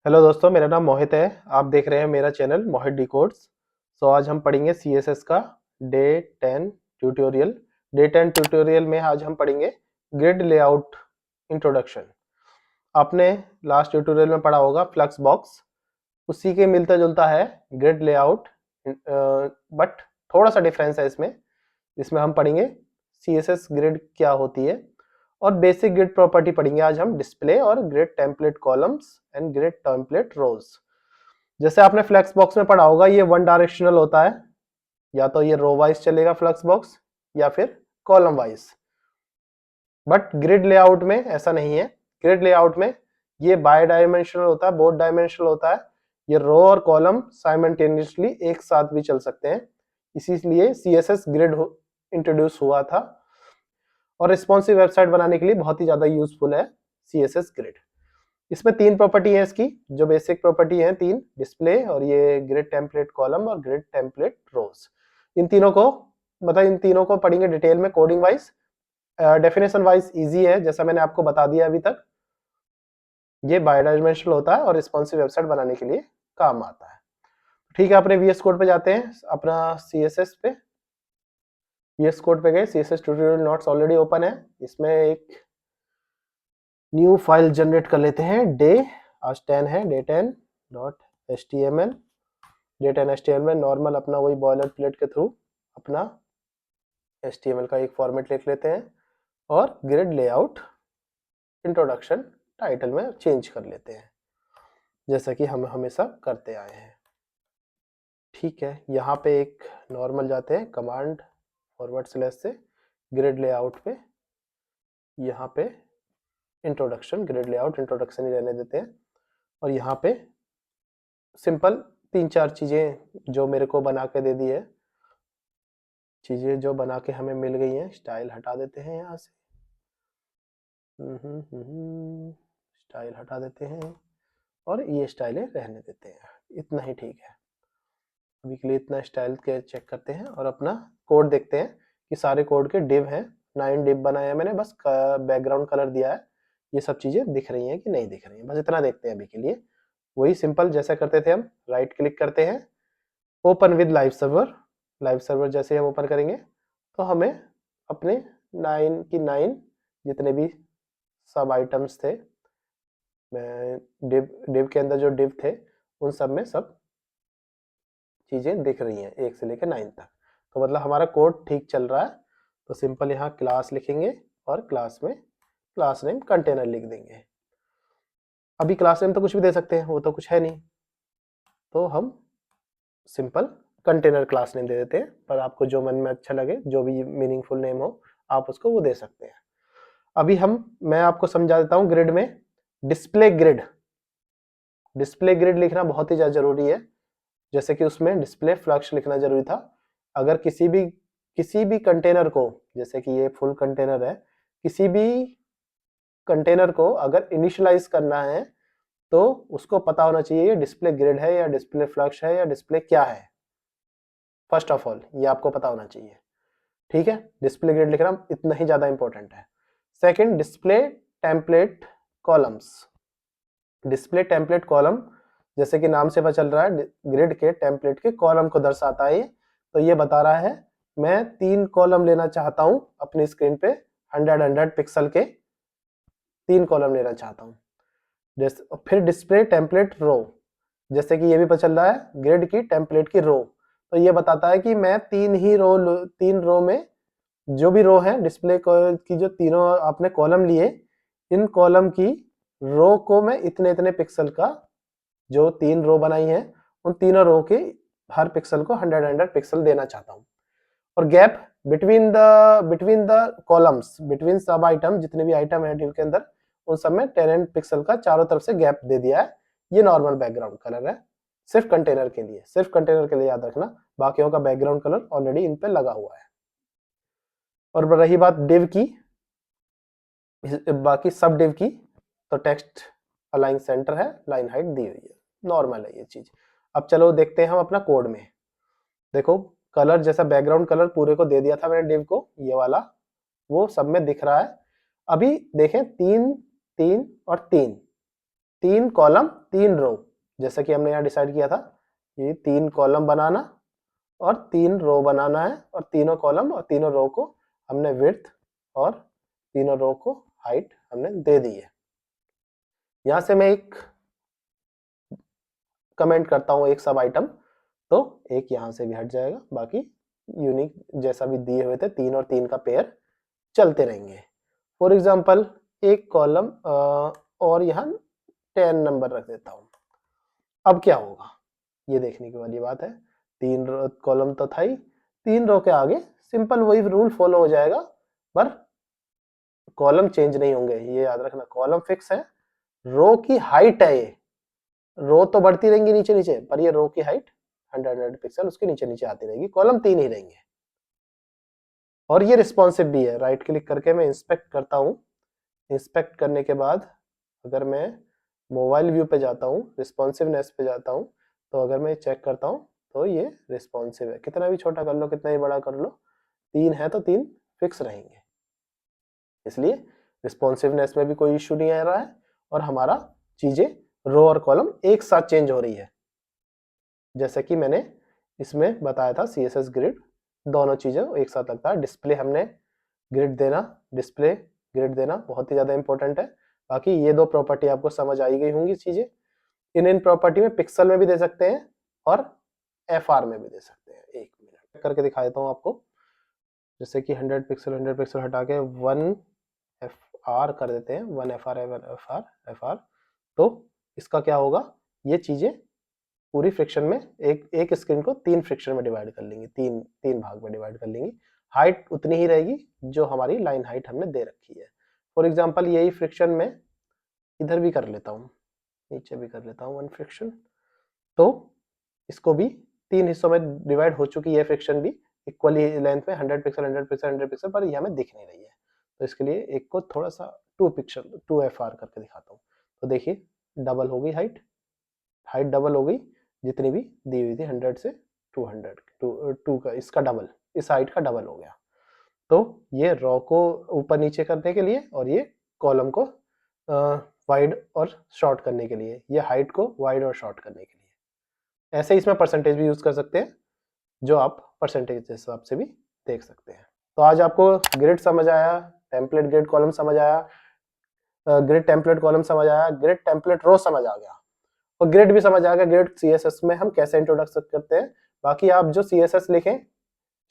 Hello दोस्तों, मेरा नाम मोहित है। आप देख रहे हैं मेरा चैनल मोहित डिकोड्स। आज हम पढ़ेंगे सीएसएस का डे 10 ट्यूटोरियल। डे 10 ट्यूटोरियल में आज हम पढ़ेंगे ग्रिड लेआउट इंट्रोडक्शन। आपने लास्ट ट्यूटोरियल में पढ़ा होगा फ्लक्स बॉक्स, उसी के मिलता जुलता है ग्रिड लेआउट, बट थोड़ा सा डिफरेंस है इसमें। इसमें हम पढ़ेंगे सीएसएस ग्रिड क्या होती है और बेसिक ग्रिड प्रॉपर्टी पढ़ेंगे आज हम, डिस्प्ले और grid template columns and grid template rows. जैसे आपने फ्लेक्स बॉक्स में पढ़ा होगा, ये वन डायरेक्शनल होता है, या तो ये रो वाइज चलेगा फ्लक्स बॉक्स या फिर column wise. But grid layout में ऐसा नहीं है। ग्रिड लेआउट में ये बाय डायमेंशनल होता है, बोथ डायमेंशनल होता है। ये रो और कॉलम साइमल्टेनियसली एक साथ भी चल सकते हैं, इसीलिए सीएसएस ग्रिड इंट्रोड्यूस हुआ था और रिस्पॉन्सिव वेबसाइट बनाने के लिए बहुत ही ज्यादा यूजफुल है सीएसएस ग्रिड। इसमें तीन प्रॉपर्टी है इसकी, जो बेसिक प्रॉपर्टी है तीन, डिस्प्ले और ये ग्रिड टेम्पलेट कॉलम और ग्रिड टेम्पलेट रोज। इन तीनों को पढ़ेंगे डिटेल में coding wise. Definition wise easy है, जैसा मैंने आपको बता दिया अभी तक। ये बायोडायमेंशनल होता है और रिस्पॉन्सिव वेबसाइट बनाने के लिए काम आता है। ठीक है, अपने वीएस कोड पे जाते हैं, अपना सीएसएस पे। वीएस कोड पे गए, CSS tutorial notes already open है। इसमें एक न्यू फाइल जनरेट कर लेते हैं। डे आज 10 है, day 10 dot html। Day 10 html normal अपना वही बॉयलर प्लेट के थ्रू अपना html का एक फॉर्मेट लिख लेते हैं और ग्रिड लेआउट इंट्रोडक्शन टाइटल में चेंज कर लेते हैं, जैसा कि हम हमेशा करते आए हैं। ठीक है, यहाँ पे एक नॉर्मल जाते हैं, कमांड फॉरवर्ड / से ग्रिड लेआउट पे, यहाँ पे इंट्रोडक्शन, ग्रिड लेआउट इंट्रोडक्शन ही रहने देते हैं। और यहाँ पे सिंपल 3-4 चीजें जो मेरे को बना के दे दी है, चीजें जो बना के हमें मिल गई हैं। स्टाइल हटा देते हैं यहाँ से, स्टाइल हटा देते हैं और ये स्टाइलें रहने देते हैं। इतना ही ठीक है अभी के लिए। इतना स्टाइल के चेक करते हैं और अपना कोड देखते हैं कि सारे कोड के डिव हैं। 9 डिव बनाए हैं मैंने, बस बैकग्राउंड कलर दिया है। ये सब चीजें दिख रही हैं कि नहीं दिख रही हैं, बस इतना देखते हैं अभी के लिए। वही सिंपल जैसा करते थे हम, राइट क्लिक करते हैं, open with live server. Live server जैसे हम ओपन करेंगे तो हमें अपने 9 की 9 जितने भी सब आइटम्स थे, डिव के अंदर जो डिव थे, उन सब में सब चीजें दिख रही हैं 1 से लेकर 9 तक। तो मतलब हमारा कोड ठीक चल रहा है। तो सिंपल यहाँ क्लास लिखेंगे और क्लास में क्लास नेम कंटेनर लिख देंगे। अभी क्लास नेम तो कुछ भी दे सकते हैं, वो तो कुछ है नहीं, तो हम सिंपल कंटेनर क्लास नेम दे देते हैं। पर आपको जो मन में अच्छा लगे, जो भी मीनिंगफुल नेम हो, आप उसको वो दे सकते हैं। अभी मैं आपको समझा देता हूँ ग्रिड में डिस्प्ले ग्रिड। डिस्प्ले ग्रिड लिखना बहुत ही ज्यादा जरूरी है, जैसे कि उसमें डिस्प्ले फ्लक्स लिखना जरूरी था। अगर किसी भी कंटेनर को, जैसे कि ये फुल कंटेनर है, किसी भी कंटेनर को अगर इनिशियलाइज करना है तो उसको पता होना चाहिए डिस्प्ले ग्रिड है या डिस्प्ले फ्लक्स है या डिस्प्ले क्या है। फर्स्ट ऑफ ऑल ये आपको पता होना चाहिए। ठीक है, डिस्प्ले ग्रिड लिखना इतना ही ज्यादा इंपॉर्टेंट है। Second, display template columns. Display template column, जैसे कि नाम से पता चल रहा है, ग्रिड के टेम्पलेट के कॉलम को दर्शाता है। तो ये बता रहा है मैं 3 कॉलम लेना चाहता हूं अपनी स्क्रीन पे, 100 पिक्सल के 3 कॉलम लेना चाहता हूं। फिर डिस्प्ले टेम्पलेट रो, जैसे कि ये भी पता चल रहा है ग्रिड की टेम्पलेट की रो, तो ये बताता है कि मैं 3 रो में जो भी रो है डिस्प्ले की, जो तीनों आपने कॉलम लिए, इन कॉलम की रो को मैं इतने इतने पिक्सल का, जो 3 रो बनाई है उन तीनों रो के हर पिक्सल को 100 पिक्सल देना चाहता हूं। और gap between the columns, between सब आइटम, जितने भी आइटम है डिव के अंदर, उन सब में 10 पिक्सल का चारों तरफ से गैप दे दिया है। ये नॉर्मल बैकग्राउंड कलर है, सिर्फ कंटेनर के लिए, सिर्फ कंटेनर के लिए याद रखना। बाकियों का बैकग्राउंड कलर ऑलरेडी इन पे लगा हुआ है। और रही बात डिव की, बाकी सब डिव की, तो टेक्स्ट अलाइन सेंटर है, लाइन हाइट दी हुई है, नॉर्मल है ये चीज। अब चलो देखते हैं हम अपना कोड में। देखो, कलर जैसा बैकग्राउंड कलर पूरे को दे दिया था मैंने डिव को, ये वाला, वो सब में दिख रहा है। अभी देखें 3 3 और 3, 3 कॉलम 3 रो, जैसा कि हमने यहाँ डिसाइड किया था, ये 3 कॉलम बनाना और 3 रो बनाना है, और तीनों कॉलम और तीनों रो को हमने विड्थ और तीनों रो को हाइट हमने दे दी है। यहाँ से मैं एक कमेंट करता हूँ, एक सब आइटम, तो एक यहाँ से भी हट जाएगा, बाकी यूनिक जैसा भी दिए हुए थे 3 और 3 का पेयर चलते रहेंगे। फॉर एग्जाम्पल एक कॉलम और यहाँ 10 नंबर रख देता हूँ। अब क्या होगा ये देखने की वाली बात है। 3 कॉलम तो था ही, 3 रो के आगे सिंपल वही रूल फॉलो हो जाएगा, पर कॉलम चेंज नहीं होंगे, ये याद रखना। कॉलम फिक्स है, रो की हाइट है, ये रो तो बढ़ती रहेंगी नीचे नीचे, पर ये रो की हाइट 100 पिक्सल उसके नीचे नीचे आती रहेगी, कॉलम 3 ही रहेंगे। और ये रिस्पॉन्सिव भी है। राइट क्लिक करके मैं इंस्पेक्ट करता हूँ, इंस्पेक्ट करने के बाद अगर मैं मोबाइल व्यू पे जाता हूँ, रिस्पॉन्सिवनेस पे जाता हूँ, तो अगर मैं चेक करता हूँ तो ये रिस्पॉन्सिव है। कितना भी छोटा कर लो, कितना ही बड़ा कर लो, 3 है तो 3 फिक्स रहेंगे, इसलिए रिस्पॉन्सिवनेस में भी कोई इश्यू नहीं आ रहा है, और हमारा चीजें रो और कॉलम एक साथ चेंज हो रही है। जैसे कि मैंने इसमें बताया था, CSS ग्रिड दोनों चीजें एक साथ लगता है। डिस्प्ले हमने ग्रिड देना, डिस्प्ले ग्रिड देना बहुत ही ज्यादा इंपॉर्टेंट है। बाकी ये 2 प्रॉपर्टी आपको समझ आई गई होंगी चीजें। इन प्रॉपर्टी में पिक्सल में भी दे सकते हैं और FR में भी दे सकते हैं। एक मिनट करके दिखा देता हूँ आपको। जैसे कि 100 पिक्सल हटा के 1 FR कर देते हैं, 1 FR, तो इसका क्या होगा, ये चीजें पूरी फ्रिक्शन में एक स्क्रीन को 3 फ्रिक्शन में डिवाइड कर लेंगे, 3 भाग में डिवाइड कर लेंगे। हाइट उतनी ही रहेगी जो हमारी लाइन हाइट हमने दे रखी है। फॉर एग्जांपल यही फ्रिक्शन में इधर भी कर लेता हूँ, नीचे भी कर लेता हूँ 1 फ्रिक्शन, तो इसको भी 3 हिस्सों में डिवाइड हो चुकी है फ्रिक्शन भी, इक्वली लेंथ में 100 पिक्सल, पर ये हमें दिख नहीं रही है, तो इसके लिए एक को थोड़ा सा 2 FR करके दिखाता हूँ। तो देखिए डबल हो गई हाइट, डबल हो गई, जितनी भी दी हुई थी 100 से 2 का, इसका डबल, इस हाइट का डबल हो गया। तो ये रो को ऊपर नीचे करने के लिए, और ये कॉलम को वाइड और शॉर्ट करने के लिए, ये हाइट को वाइड और शॉर्ट करने के लिए। ऐसे इसमें परसेंटेज भी यूज कर सकते हैं, जो आप परसेंटेज के हिसाब से भी देख सकते हैं। तो आज आपको ग्रिड समझ आया, टेम्पलेट ग्रिड कॉलम समझ आया, ग्रिड टेम्पलेट कॉलम समझ आया, ग्रिड टेम्पलेट रो समझ आ गया, और ग्रिड भी समझ आ गया, ग्रिड CSS में हम कैसे इंट्रोडक्शन करते हैं। बाकी आप जो CSS लिखें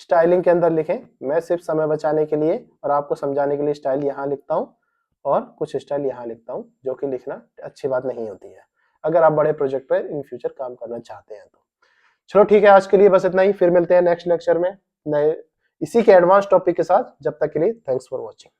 स्टाइलिंग के अंदर लिखें, मैं सिर्फ समय बचाने के लिए और आपको समझाने के लिए स्टाइल यहाँ लिखता हूँ, और कुछ स्टाइल यहाँ लिखता हूँ, जो कि लिखना अच्छी बात नहीं होती है अगर आप बड़े प्रोजेक्ट पर इन फ्यूचर काम करना चाहते हैं तो। चलो ठीक है, आज के लिए बस इतना ही, फिर मिलते हैं नेक्स्ट लेक्चर में नए इसी के एडवांस टॉपिक के साथ। जब तक के लिए थैंक्स फॉर वॉचिंग।